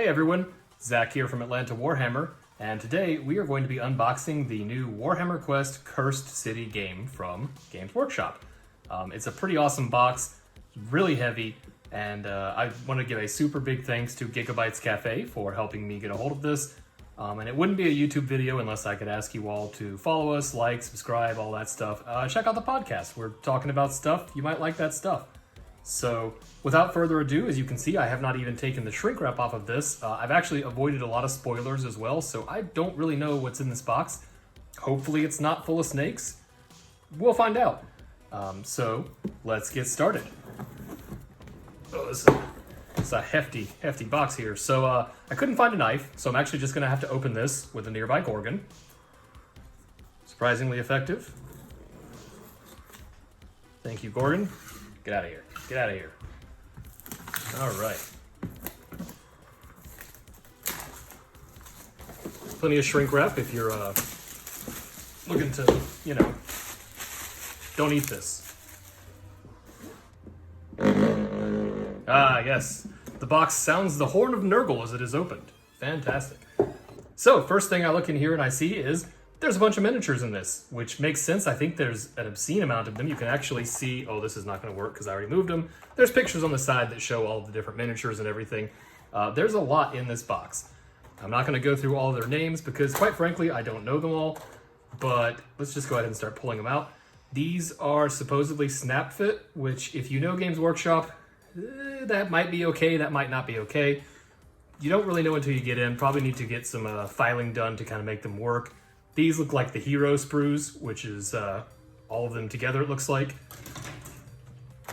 Hey everyone, Zack here from Atlanta Warhammer, and today we are going to be unboxing the new Warhammer Quest Cursed City game from Games Workshop. It's a pretty awesome box, really heavy, and I want to give a super big thanks to Gigabytes Cafe for helping me get a hold of this. And it wouldn't be a YouTube video unless I could ask you all to follow us, like, subscribe, all that stuff. Check out the podcast. We're talking about stuff. You might like that stuff. So without further ado, as you can see, I have not even taken the shrink wrap off of this. I've actually avoided a lot of spoilers as well, so I don't really know what's in this box. Hopefully it's not full of snakes. We'll find out. So let's get started. Oh, it's a hefty box here. So I couldn't find a knife, so I'm actually just going to have to open this with a nearby Gorgon. Surprisingly effective. Thank you, Gorgon. Get out of here. Get out of here. All right. Plenty of shrink wrap if you're looking to, don't eat this. Ah, yes. The box sounds the Horn of Nurgle as it is opened. Fantastic. So, first thing I look in here and I see is there's a bunch of miniatures in this, which makes sense. I think there's an obscene amount of them. You can actually see, oh, this is not going to work because I already moved them. There's pictures on the side that show all the different miniatures and everything. There's a lot in this box. I'm not going to go through all their names because, quite frankly, I don't know them all. But let's just go ahead and start pulling them out. These are supposedly snap fit, which if you know Games Workshop, that might be okay, that might not be okay. You don't really know until you get in. Probably need to get some filing done to kind of make them work. These look like the hero sprues, which is all of them together, it looks like.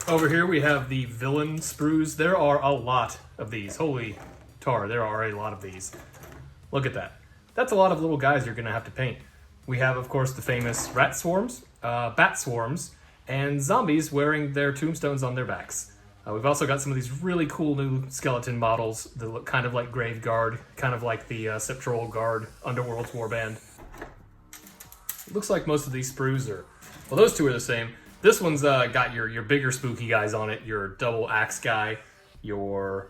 Over here we have the villain sprues. There are a lot of these. Holy tar, there are a lot of these. Look at that. That's a lot of little guys you're going to have to paint. We have, of course, the famous rat swarms, bat swarms, and zombies wearing their tombstones on their backs. We've also got some of these really cool new skeleton models that look kind of like Grave Guard, kind of like the Septural Guard Underworld's Warband. It looks like most of these sprues are, well, those two are the same. This one's got your bigger spooky guys on it, your double axe guy, your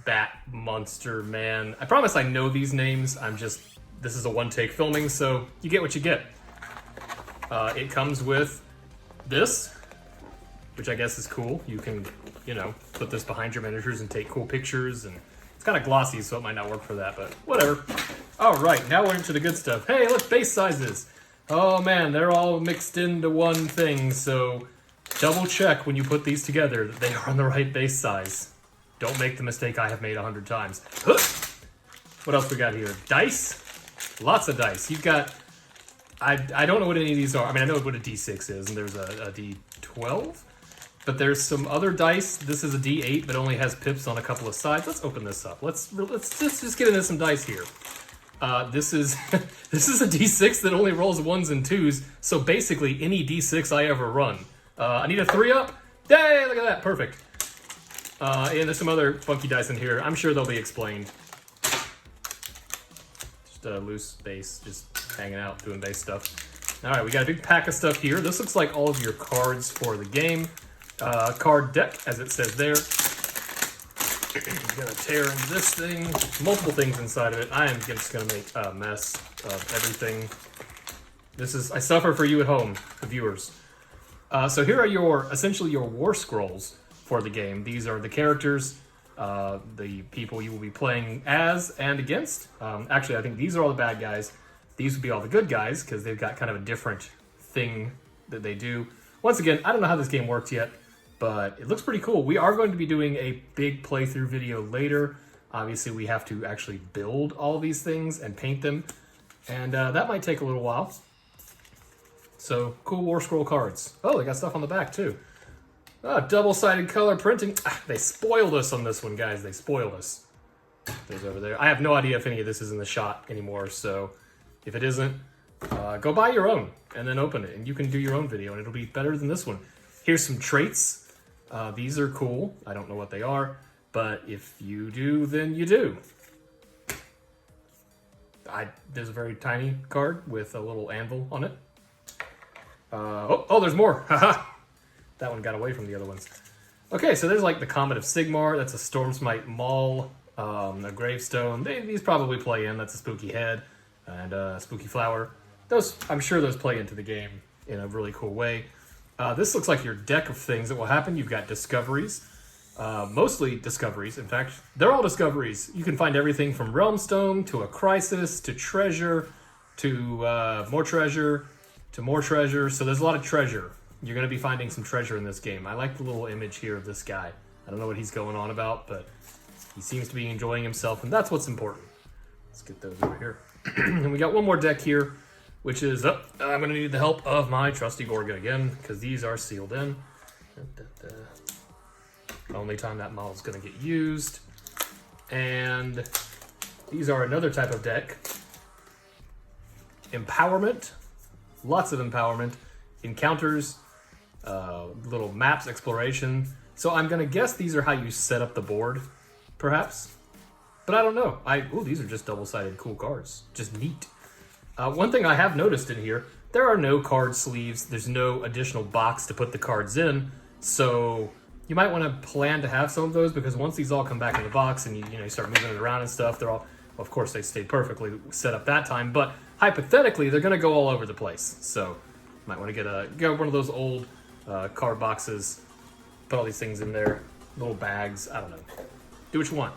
bat monster man. I promise I know these names. This is a one-take filming, so you get what you get. It comes with this, which I guess is cool. You can, put this behind your miniatures and take cool pictures, and it's kind of glossy, so it might not work for that, but whatever. All right, now we're into the good stuff. Hey, look, base sizes. Oh man, they're all mixed into one thing, so double check when you put these together that they are on the right base size. Don't make the mistake I have made 100 times. What else we got here? Dice? Lots of dice. You've got, I don't know what any of these are. I mean, I know what a D6 is, and there's a D12, but there's some other dice. This is a D8, but only has pips on a couple of sides. Let's open this up. Let's just get into some dice here. This is this is a D6 that only rolls 1s and 2s, so basically any D6 I ever run. I need a 3-up. Yay, look at that, perfect. And there's some other funky dice in here. I'm sure they'll be explained. Just a loose base, just hanging out, doing base stuff. All right, we got a big pack of stuff here. This looks like all of your cards for the game. Card deck, as it says there. I'm gonna tear into this thing. Multiple things inside of it. I am just gonna make a mess of everything. I suffer for you at home, the viewers. So here are essentially your war scrolls for the game. These are the characters, the people you will be playing as and against. Actually, I think these are all the bad guys. These would be all the good guys because they've got kind of a different thing that they do. Once again, I don't know how this game works yet, but it looks pretty cool. We are going to be doing a big playthrough video later. Obviously, we have to actually build all these things and paint them, and that might take a little while. So, cool War Scroll cards. Oh, they got stuff on the back, too. Oh, double-sided color printing. They spoiled us on this one, guys. They spoiled us. There's over there. I have no idea if any of this is in the shot anymore, so if it isn't, go buy your own and then open it, and you can do your own video, and it'll be better than this one. Here's some traits. These are cool. I don't know what they are, but if you do, then you do. There's a very tiny card with a little anvil on it. Oh, there's more. Haha. That one got away from the other ones. Okay, so there's like the Comet of Sigmar. That's a Stormsmite Maul A gravestone. These probably play in. That's a spooky head and a spooky flower. Those, I'm sure those play into the game in a really cool way. This looks like your deck of things that will happen. You've got discoveries. Mostly discoveries. In fact, they're all discoveries. You can find everything from realm stone to a crisis to treasure to more treasure to more treasure. So there's a lot of treasure. You're going to be finding some treasure in this game. I like the little image here of this guy. I don't know what he's going on about, but he seems to be enjoying himself, and that's what's important. Let's get those over here. And we got one more deck here, which is, I'm going to need the help of my trusty Gorgon again, because these are sealed in. The only time that model's going to get used. And these are another type of deck. Empowerment. Lots of empowerment. Encounters. Little maps, exploration. So I'm going to guess these are how you set up the board, perhaps. But I don't know. These are just double-sided cool cards. Just neat. One thing I have noticed in here, there are no card sleeves. There's no additional box to put the cards in. So you might want to plan to have some of those, because once these all come back in the box and you start moving it around and stuff, they're all, of course, they stay perfectly set up that time. But hypothetically, they're going to go all over the place. So you might want to get one of those old card boxes, put all these things in there, little bags. I don't know. Do what you want.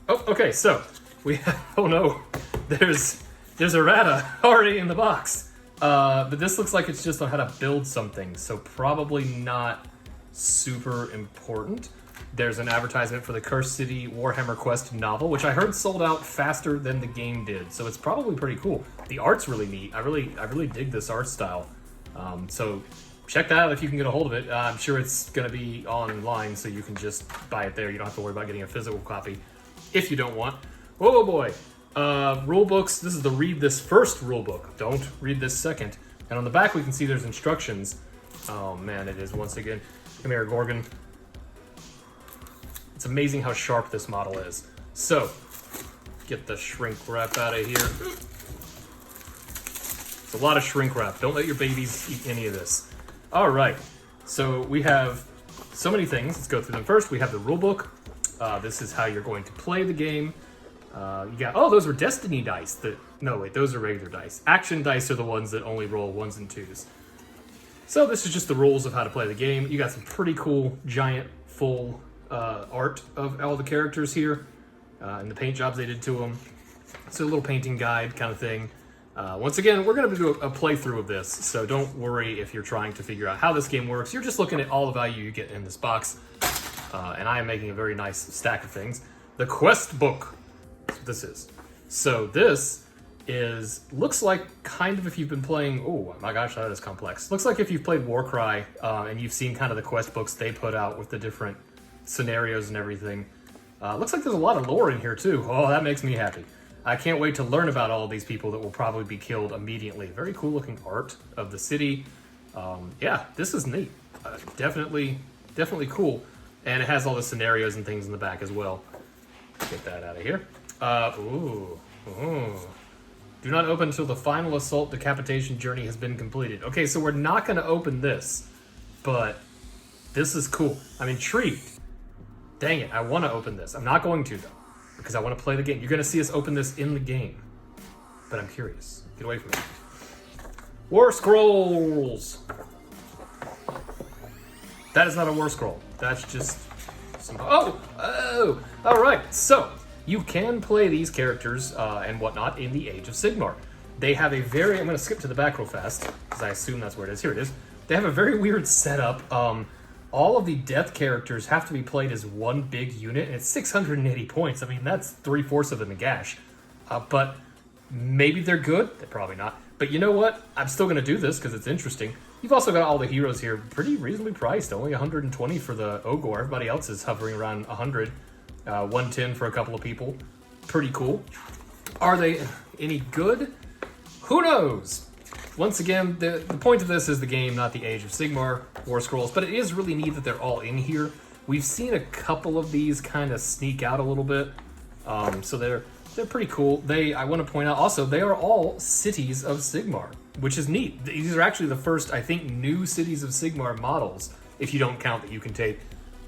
Oh, okay. So we have, oh no, there's errata already in the box. But this looks like it's just on how to build something. So probably not super important. There's an advertisement for the Cursed City Warhammer Quest novel, which I heard sold out faster than the game did. So it's probably pretty cool. The art's really neat. I really dig this art style. So check that out if you can get a hold of it. I'm sure it's going to be online, so you can just buy it there. You don't have to worry about getting a physical copy if you don't want. Oh boy. Rule books. This is the read this first rule book. Don't read this second. And on the back we can see there's instructions. Oh man, it is once again. Come here, Gorgon. It's amazing how sharp this model is. So, get the shrink wrap out of here. It's a lot of shrink wrap. Don't let your babies eat any of this. All right. So we have so many things. Let's go through them. First, we have the rule book. This is how you're going to play the game. You got, those were destiny dice. No, wait, those are regular dice. Action dice are the ones that only roll 1s and 2s. So this is just the rules of how to play the game. You got some pretty cool, giant, full art of all the characters here, and the paint jobs they did to them. It's a little painting guide kind of thing. Once again, we're going to do a playthrough of this, so don't worry if you're trying to figure out how this game works. You're just looking at all the value you get in this box, and I am making a very nice stack of things. The Quest book. That's what this is. So this looks like kind of if you've been playing, oh my gosh, that is complex. Looks like if you've played Warcry and you've seen kind of the quest books they put out with the different scenarios and everything. Looks like there's a lot of lore in here too. Oh, that makes me happy. I can't wait to learn about all of these people that will probably be killed immediately. Very cool looking art of the city. Yeah, this is neat. Definitely cool. And it has all the scenarios and things in the back as well. Get that out of here. Ooh. Do not open until the final assault decapitation journey has been completed. Okay, so we're not going to open this, but this is cool. I'm intrigued. Dang it, I want to open this. I'm not going to, though, because I want to play the game. You're going to see us open this in the game, but I'm curious. Get away from me. War Scrolls! That is not a War Scroll. That's just some... Oh! All right, so... You can play these characters and whatnot in the Age of Sigmar. They have a very... I'm going to skip to the back real fast, because I assume that's where it is. Here it is. They have a very weird setup. All of the death characters have to be played as one big unit, and it's 680 points. I mean, that's 3/4 of a Nagash. But maybe they're good. They're probably not. But you know what? I'm still going to do this, because it's interesting. You've also got all the heroes here pretty reasonably priced. Only 120 for the Ogor. Everybody else is hovering around 100. 110 for a couple of people. Pretty cool. Are they any good? Who knows? Once again, the point of this is the game, not the Age of Sigmar War Scrolls, but it is really neat that they're all in here. We've seen a couple of these kind of sneak out a little bit, so they're pretty cool. I want to point out also, they are all cities of Sigmar, which is neat. These are actually the first, I think, new cities of Sigmar models, if you don't count that you can take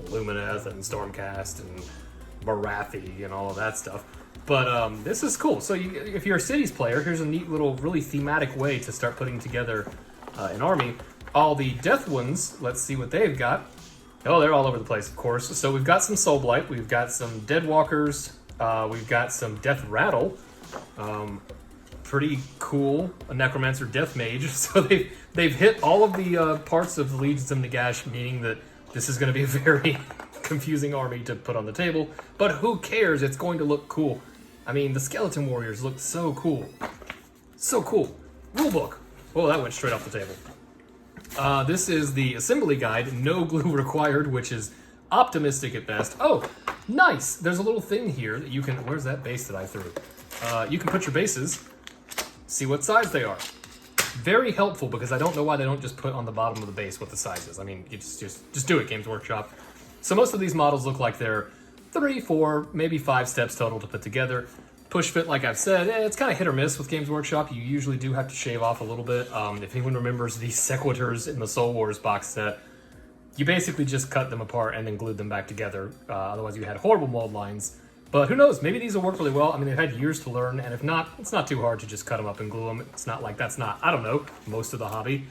Lumineth and Stormcast and Marathi and all of that stuff. But this is cool. So if you're a Cities player, here's a neat little, really thematic way to start putting together an army. All the Death ones, let's see what they've got. Oh, they're all over the place, of course. So we've got some Soulblight, we've got some Deadwalkers, we've got some Death Rattle. Pretty cool, a Necromancer Death Mage. So they've hit all of the parts of the Legions of Nagash, meaning that this is going to be a very confusing army to put on the table. But who cares? It's going to look cool. I mean, the Skeleton Warriors look so cool. So cool. Rulebook. Oh, that went straight off the table. This is the assembly guide, no glue required, which is optimistic at best. Oh, nice! There's a little thing here that you can... Where's that base that I threw? You can put your bases, see what size they are. Very helpful, because I don't know why they don't just put on the bottom of the base what the size is. I mean, you just do it, Games Workshop. So most of these models look like they're 3, 4, maybe 5 steps total to put together. Push fit, like I've said, it's kind of hit or miss with Games Workshop. You usually do have to shave off a little bit. If anyone remembers the Sequitors in the Soul Wars box set, you basically just cut them apart and then glued them back together. Otherwise you had horrible mold lines. But who knows, maybe these will work really well. I mean, they've had years to learn, and if not, it's not too hard to just cut them up and glue them. It's not like that's not, I don't know, most of the hobby.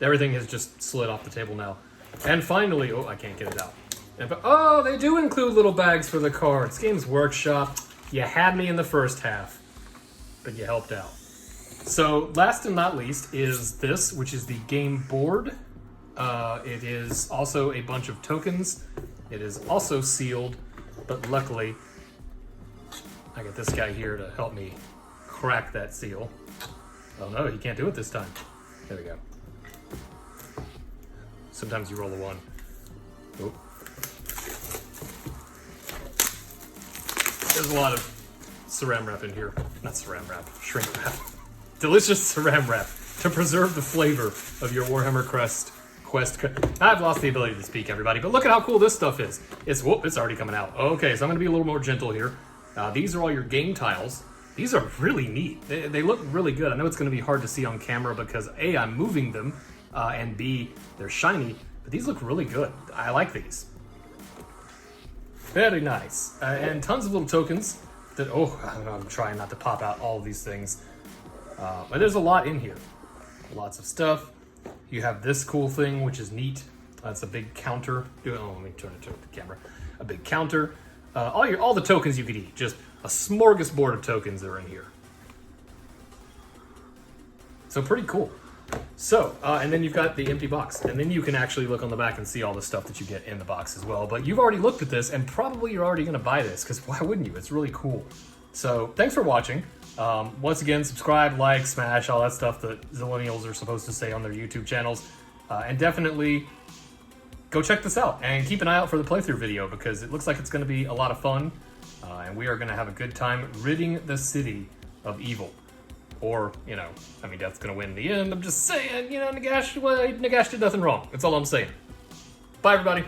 Everything has just slid off the table now. And finally, oh, I can't get it out. Oh, they do include little bags for the cards. Games Workshop, you had me in the first half, but you helped out. So last and not least is this, which is the game board. It is also a bunch of tokens. It is also sealed, but luckily I got this guy here to help me crack that seal. Oh no, he can't do it this time. There we go. Sometimes you roll a 1. Oh. There's a lot of saran wrap in here. Not saran wrap, shrink wrap. Delicious saran wrap to preserve the flavor of your Warhammer Quest. I've lost the ability to speak, everybody, but look at how cool this stuff is. It's already coming out. Okay, so I'm going to be a little more gentle here. These are all your game tiles. These are really neat. They look really good. I know it's going to be hard to see on camera because A, I'm moving them, and B, they're shiny, but these look really good. I like these. Very nice. And tons of little tokens that, I'm trying not to pop out all of these things. But there's a lot in here. Lots of stuff. You have this cool thing, which is neat. That's a big counter. Let me turn it to the camera. A big counter. All the tokens you could eat. Just a smorgasbord of tokens are in here. So pretty cool. So, and then you've got the empty box. And then you can actually look on the back and see all the stuff that you get in the box as well. But you've already looked at this, and probably you're already going to buy this, because why wouldn't you? It's really cool. So, thanks for watching. Once again, subscribe, like, smash, all that stuff that Zillennials are supposed to say on their YouTube channels. And definitely go check this out. And keep an eye out for the playthrough video, because it looks like it's going to be a lot of fun. And we are going to have a good time ridding the city of evil. Or, Death's going to win in the end. I'm just saying, Nagash did nothing wrong. That's all I'm saying. Bye, everybody.